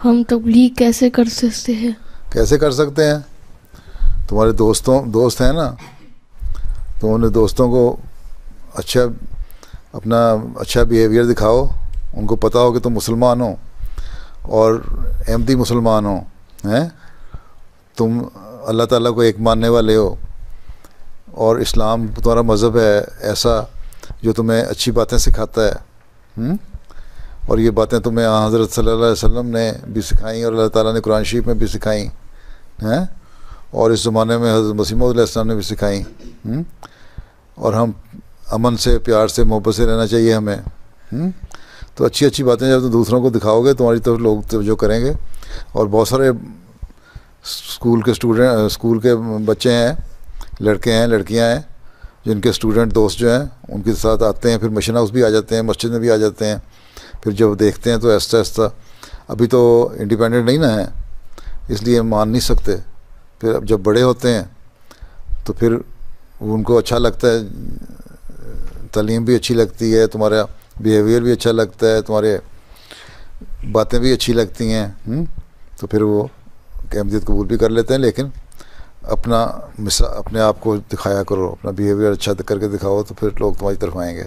ہم تبلیغ کیسے کر سکتے ہیں؟ کیسے کر سکتے ہیں؟ تمہارے دوست ہیں نا، تو انہیں دوستوں کو اچھا بیہیویئر دکھاؤ، ان کو پتہ ہو کہ تم مسلمان ہو اور احمدی مسلمان ہو، ہیں تم اللہ تعالیٰ کو ایک ماننے والے ہو، اور اسلام تمہارا مذہب ہے ایسا جو تمہیں اچھی باتیں سکھاتا ہے، اور یہ باتیں تمہیں حضرت صلی اللہ علیہ وسلم نے بھی سکھائیں اور اللہ تعالیٰ نے قرآن شریف میں بھی سکھائیں ہیں، اور اس زمانے میں حضرت مسیح موعود علیہ السلام نے بھی سکھائیں، اور ہم امن سے، پیار سے، محبت سے رہنا چاہیے ہمیں، تو اچھی باتیں جب تم دوسروں کو دکھاؤ گے تمہاری طرف لوگ توجہ کریں گے. اور بہت سارے اسکول کے بچے ہیں، لڑکے ہیں، لڑکیاں ہیں، جن کے اسٹوڈنٹ دوست جو ہیں ان کے ساتھ آتے ہیں، پھر مشن ہاؤس بھی آ جاتے ہیں، مسجد میں بھی آ جاتے ہیں، پھر جب دیکھتے ہیں تو آہستہ ابھی تو انڈیپینڈنٹ نہیں نا ہے، اس لیے مان نہیں سکتے، پھر اب جب بڑے ہوتے ہیں تو پھر ان کو اچھا لگتا ہے، تعلیم بھی اچھی لگتی ہے، تمہارا بیہیویئر بھی اچھا لگتا ہے، تمہارے باتیں بھی اچھی لگتی ہیں، تو پھر وہ احمدیت قبول بھی کر لیتے ہیں. لیکن اپنے آپ کو دکھایا کرو، اپنا بیہیویئر اچھا کر کے دکھاؤ، تو پھر لوگ تمہاری طرف آئیں گے.